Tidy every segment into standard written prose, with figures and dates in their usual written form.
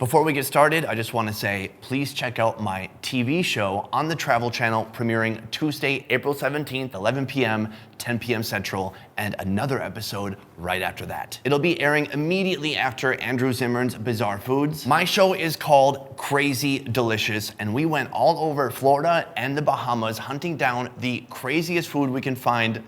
Before we get started, I just want to say, please check out my TV show on the Travel Channel, premiering Tuesday, April 17th, 11 p.m., 10 p.m. Central, and another episode right after that. It'll be airing immediately after Andrew Zimmern's Bizarre Foods. My show is called Crazy Delicious, and we went all over Florida and the Bahamas hunting down the craziest food we can find.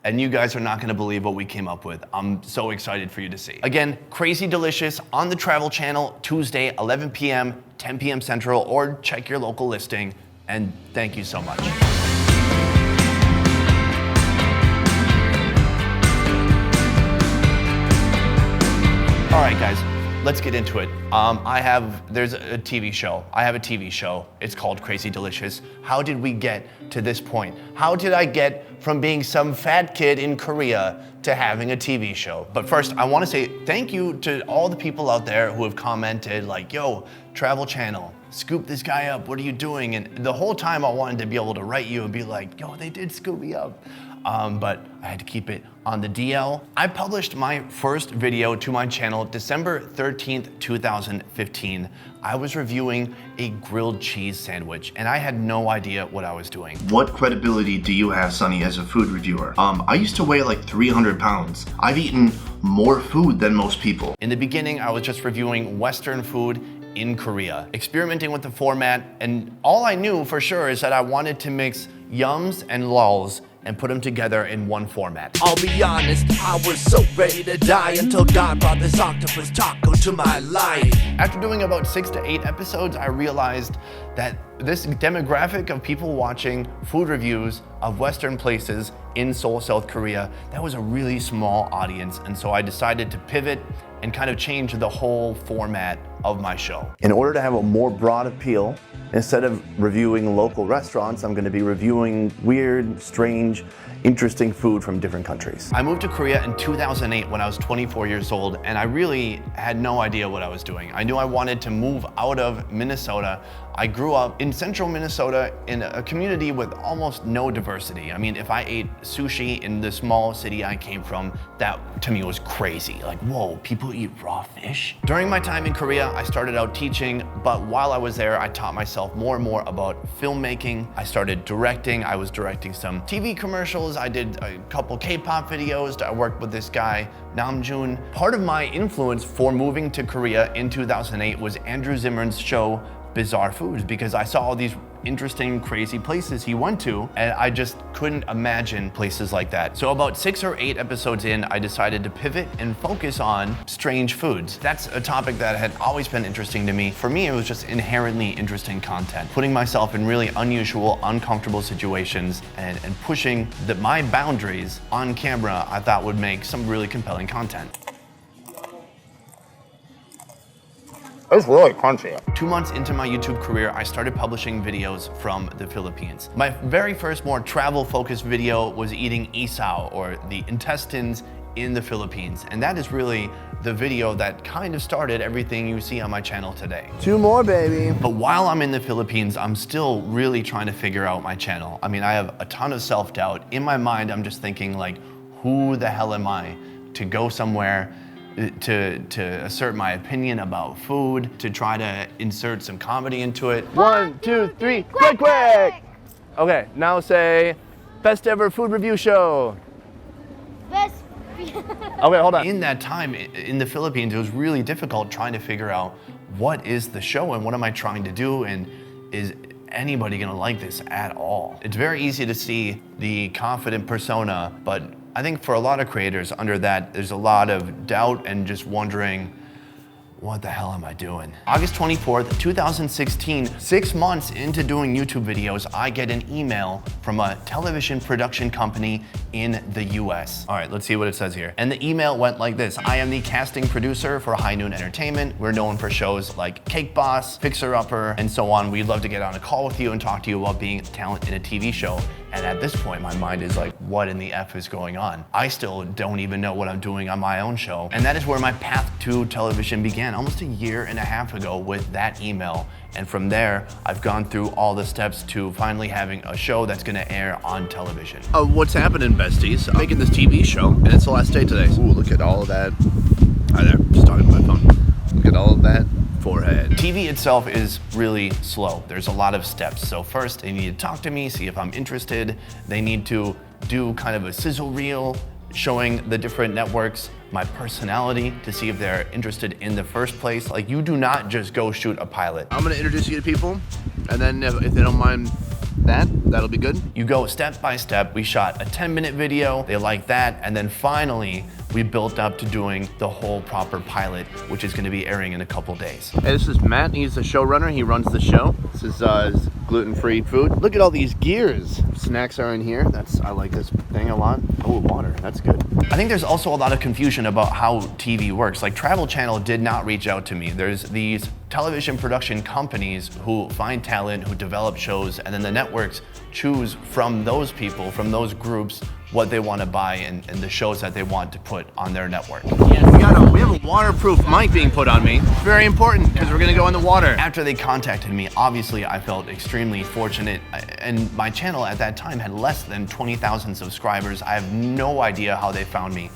And you guys are not gonna believe what we came up with. I'm so excited for you to see. Again, Crazy Delicious on the Travel Channel, Tuesday, 11 p.m., 10 p.m. Central, or check your local listing. And thank you so much. All right, guys, let's get into it. There's a TV show. I have a TV show. It's called Crazy Delicious. How did we get to this point? How did I get from being some fat kid in Korea to having a TV show? But first, I want to say thank you to all the people out there who have commented like, yo, Travel Channel, scoop this guy up, what are you doing? And the whole time I wanted to be able to write you and be like, yo, they did scoop me up. But I had to keep it on the DL. I published my first video to my channel December 13th, 2015. I was reviewing a grilled cheese sandwich, and I had no idea what I was doing. What credibility do you have, Sonny, as a food reviewer? I used to weigh like 300 pounds. I've eaten more food than most people. In the beginning, I was just reviewing Western food in Korea, experimenting with the format, and all I knew for sure is that I wanted to mix yums and lulz and put them together in one format. I'll be honest, I was so ready to die until God brought this octopus taco to my life. After doing about 6 to 8 episodes, I realized that this demographic of people watching food reviews of Western places in Seoul, South Korea, that was a really small audience. And so I decided to pivot and kind of change the whole format of my show. In order to have a more broad appeal, instead of reviewing local restaurants, I'm going to be reviewing weird, strange, interesting food from different countries. I moved to Korea in 2008 when I was 24 years old, and I really had no idea what I was doing. I knew I wanted to move out of Minnesota. I grew up in central Minnesota in a community with almost no diversity. I mean, if I ate sushi in the small city I came from, that to me was crazy. Like, whoa, people eat raw fish? During my time in Korea, I started out teaching, but while I was there, I taught myself more and more about filmmaking. I started directing. I was directing some TV commercials. I did a couple K-pop videos. I worked with this guy, Namjoon. Part of my influence for moving to Korea in 2008 was Andrew Zimmern's show, Bizarre Foods, because I saw all these interesting, crazy places he went to, and I just couldn't imagine places like that. So about 6 or 8 episodes in, I decided to pivot and focus on strange foods. That's a topic that had always been interesting to me. For me, it was just inherently interesting content, putting myself in really unusual, uncomfortable situations and pushing my boundaries on camera, I thought would make some really compelling content. It's really crunchy. 2 months into my YouTube career, I started publishing videos from the Philippines. My very first more travel-focused video was eating isaw, or the intestines in the Philippines. And that is really the video that kind of started everything you see on my channel today. 2 more, baby. But while I'm in the Philippines, I'm still really trying to figure out my channel. I mean, I have a ton of self-doubt. In my mind, I'm just thinking like, who the hell am I to go somewhere to assert my opinion about food, to try to insert some comedy into it. 1, 2, 3, quick, quick! Okay, now say, best ever food review show. Best. Okay, hold on. In that time in the Philippines, it was really difficult trying to figure out what is the show and what am I trying to do, and is anybody gonna like this at all? It's very easy to see the confident persona, but I think for a lot of creators under that, there's a lot of doubt and just wondering, what the hell am I doing? August 24th, 2016, 6 months into doing YouTube videos, I get an email from a television production company in the US. All right, let's see what it says here. And the email went like this. I am the casting producer for High Noon Entertainment. We're known for shows like Cake Boss, Fixer Upper, and so on. We'd love to get on a call with you and talk to you about being talent in a TV show. And at this point, my mind is like, what in the F is going on? I still don't even know what I'm doing on my own show. And that is where my path to television began almost a year and a half ago with that email. And from there, I've gone through all the steps to finally having a show that's gonna air on television. What's happening, besties? I'm making this TV show, and it's the last day today. Ooh, look at all of that. Hi there, just talking to my phone. Look at all of that forehead. TV itself is really slow. There's a lot of steps. So first, they need to talk to me, see if I'm interested. They need to do kind of a sizzle reel showing the different networks my personality to see if they're interested in the first place. Like, you do not just go shoot a pilot. I'm gonna introduce you to people, and then if they don't mind that'll be good. You go step by step. We shot a 10-minute video, they like that, and then finally, we built up to doing the whole proper pilot, which is gonna be airing in a couple days. Hey, this is Matt, he's the showrunner, he runs the show. This is his gluten-free food. Look at all these gears. Snacks are in here, I like this thing a lot. Oh, water, that's good. I think there's also a lot of confusion about how TV works. Like, Travel Channel did not reach out to me. There's these television production companies who find talent, who develop shows, and then the networks choose from those people, from those groups, what they want to buy and the shows that they want to put on their network. Yeah, we have a waterproof mic being put on me. It's very important because we're gonna go in the water. After they contacted me, obviously I felt extremely fortunate, and my channel at that time had less than 20,000 subscribers. I have no idea how they found me.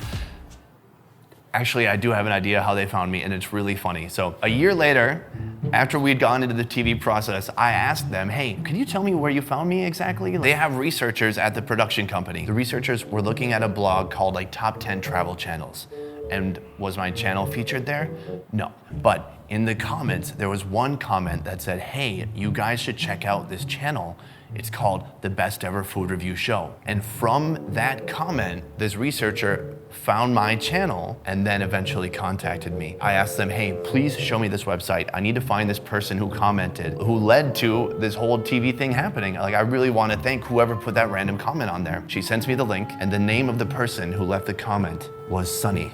Actually, I do have an idea how they found me, and it's really funny. So a year later, after we'd gone into the TV process, I asked them, hey, can you tell me where you found me exactly? They have researchers at the production company. The researchers were looking at a blog called like Top 10 Travel Channels. And was my channel featured there? No. But in the comments, there was one comment that said, hey, you guys should check out this channel. It's called The Best Ever Food Review Show. And from that comment, this researcher found my channel and then eventually contacted me. I asked them, hey, please show me this website. I need to find this person who commented, who led to this whole TV thing happening. Like, I really want to thank whoever put that random comment on there. She sends me the link, and the name of the person who left the comment was Sunny.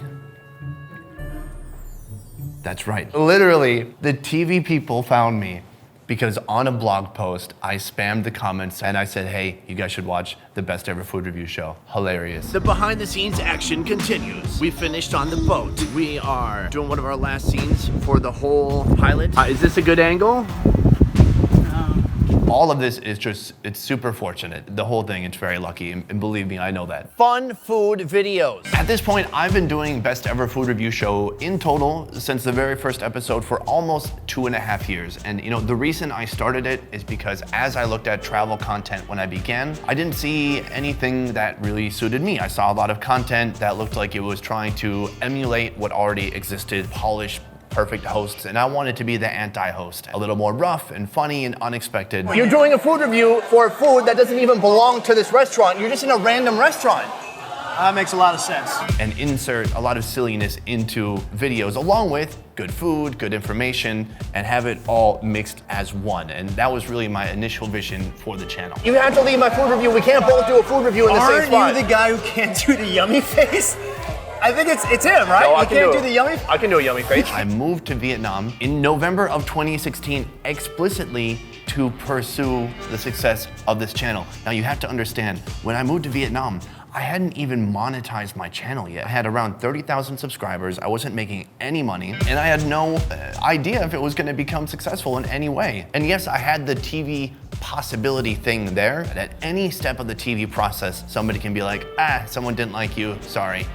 That's right. Literally, the TV people found me because on a blog post, I spammed the comments and I said, hey, you guys should watch The Best Ever Food Review Show. Hilarious. The behind the scenes action continues. We finished on the boat. We are doing one of our last scenes for the whole pilot. Is this a good angle? All of this is just, it's super fortunate. The whole thing, it's very lucky, and believe me, I know that. Fun food videos. At this point, I've been doing Best Ever Food Review Show in total since the very first episode for almost 2.5 years. And you know, the reason I started it is because as I looked at travel content when I began, I didn't see anything that really suited me. I saw a lot of content that looked like it was trying to emulate what already existed, polished, perfect hosts, and I wanted to be the anti-host. A little more rough and funny and unexpected. You're doing a food review for food that doesn't even belong to this restaurant. You're just in a random restaurant. That makes a lot of sense. And insert a lot of silliness into videos along with good food, good information, and have it all mixed as one. And that was really my initial vision for the channel. You have to leave my food review. We can't both do a food review in the same spot. Aren't you the guy who can't do the yummy face? I think it's him, right? No, you can't do the yummy. I can do a yummy face. I moved to Vietnam in November of 2016 explicitly to pursue the success of this channel. Now you have to understand, when I moved to Vietnam, I hadn't even monetized my channel yet. I had around 30,000 subscribers, I wasn't making any money, and I had no idea if it was gonna become successful in any way. And yes, I had the TV possibility thing there, but at any step of the TV process, somebody can be like, someone didn't like you, sorry.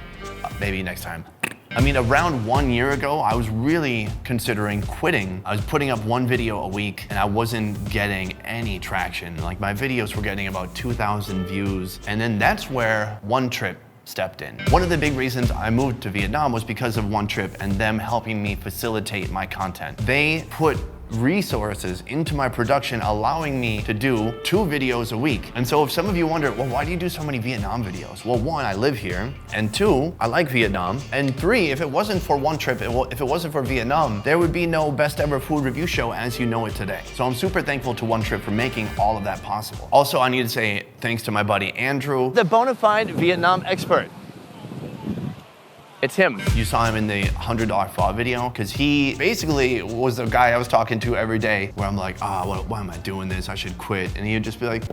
Maybe next time. I mean, around 1 year ago, I was really considering quitting. I was putting up one video a week and I wasn't getting any traction. Like, my videos were getting about 2,000 views. And then that's where One Trip stepped in. One of the big reasons I moved to Vietnam was because of One Trip and them helping me facilitate my content. They put resources into my production, allowing me to do 2 videos a week. And so if some of you wonder, well, why do you do so many Vietnam videos? Well, 1, I live here, and 2, I like Vietnam, and 3, if it wasn't for One Trip, if it wasn't for Vietnam, there would be no Best Ever Food Review Show as you know it today. So I'm super thankful to One Trip for making all of that possible. Also, I need to say thanks to my buddy Andrew, The bona fide Vietnam expert. It's him. You saw him in the $100 pho video, because he basically was the guy I was talking to every day where I'm like, why am I doing this? I should quit. And he would just be like,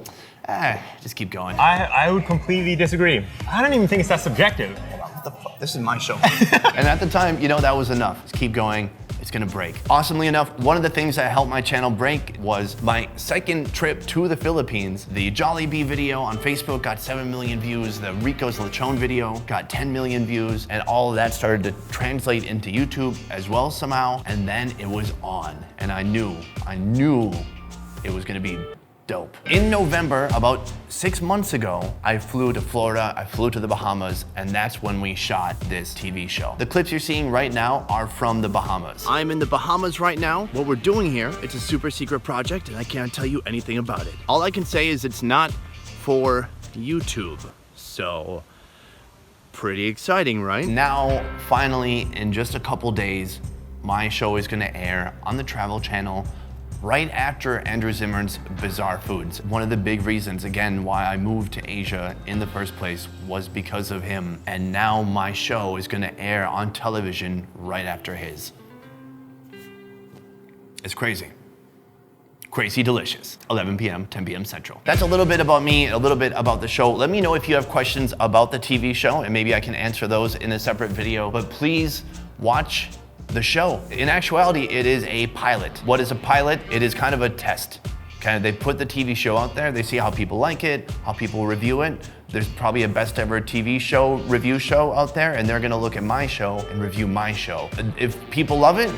just keep going. I would completely disagree. I don't even think it's that subjective. What the fuck? This is my show. And at the time, you know, that was enough. Just keep going. it's gonna break. Awesomely enough, one of the things that helped my channel break was my second trip to the Philippines. The Jollibee video on Facebook got 7 million views, the Rico's Lechon video got 10 million views, and all of that started to translate into YouTube as well somehow, and then it was on, and I knew it was gonna be dope. In November, about 6 months ago, I flew to Florida, I flew to the Bahamas, and that's when we shot this TV show. The clips you're seeing right now are from the Bahamas. I'm in the Bahamas right now. What we're doing here, it's a super secret project and I can't tell you anything about it. All I can say is it's not for YouTube. So, pretty exciting, right? Now, finally, in just a couple days, my show is gonna air on the Travel Channel right after Andrew Zimmern's Bizarre Foods. One of the big reasons, again, why I moved to Asia in the first place was because of him. And now my show is gonna air on television right after his. It's crazy. Crazy delicious. 11 p.m., 10 p.m. Central. That's a little bit about me, a little bit about the show. Let me know if you have questions about the TV show, and maybe I can answer those in a separate video, but please watch the show. In actuality, it is a pilot. What is a pilot? It is kind of a test. They put the TV show out there, they see how people like it, how people review it. There's probably a best ever TV show review show out there, and they're gonna look at my show and review my show. If people love it,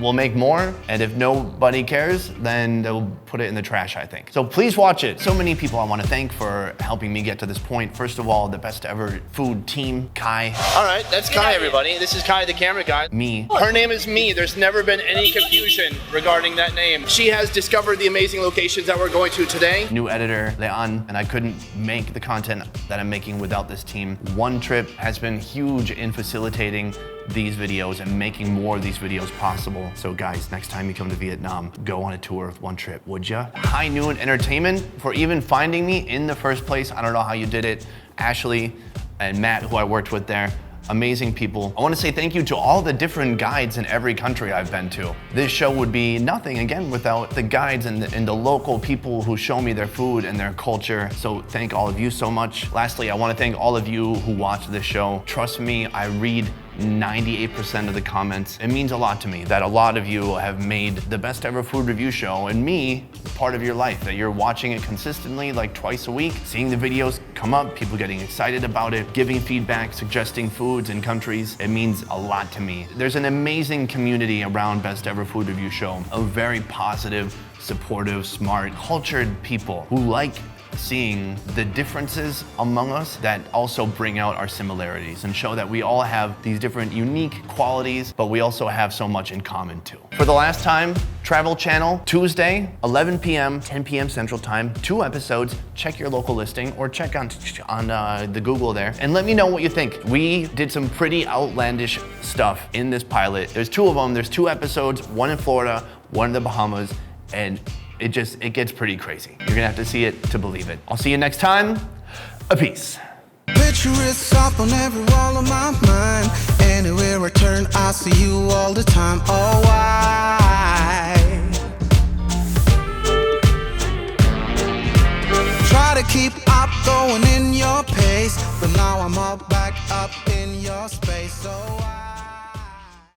we'll make more, and if nobody cares, then they'll put it in the trash, I think. So please watch it. So many people I wanna thank for helping me get to this point. First of all, the best ever food team, Kai. All right, that's Kai, everybody. This is Kai, the camera guy. Me. Her name is Me. There's never been any confusion regarding that name. She has discovered the amazing locations that we're going to today. New editor, Leon, and I couldn't make the content that I'm making without this team. One Trip has been huge in facilitating these videos and making more of these videos possible. So guys, next time you come to Vietnam, go on a tour with One Trip, would ya? High Noon Entertainment for even finding me in the first place. I don't know how you did it. Ashley and Matt, who I worked with there, amazing people. I want to say thank you to all the different guides in every country I've been to. This show would be nothing, again, without the guides and the local people who show me their food and their culture. So thank all of you so much. Lastly, I want to thank all of you who watch this show. Trust me, I read 98% of the comments. It means a lot to me that a lot of you have made the best ever food review show and me part of your life, that you're watching it consistently, like twice a week, seeing the videos come up, people getting excited about it, giving feedback, suggesting foods and countries. It means a lot to me. There's an amazing community around Best Ever Food Review Show of very positive, supportive, smart, cultured people who like seeing the differences among us that also bring out our similarities and show that we all have these different unique qualities, but we also have so much in common too. For the last time, Travel Channel, Tuesday, 11 p.m., 10 p.m. Central Time, 2 episodes. Check your local listing or check on the Google there and let me know what you think. We did some pretty outlandish stuff in this pilot. There's 2 of them, there's 2 episodes, one in Florida, one in the Bahamas, and it gets pretty crazy. You're gonna have to see it to believe it. I'll see you next time. A peace. Picture is up on every wall of my mind. Anywhere I turn, I see you all the time. Oh, why? Try to keep up going in your pace, but now I'm all back up in your space. So why?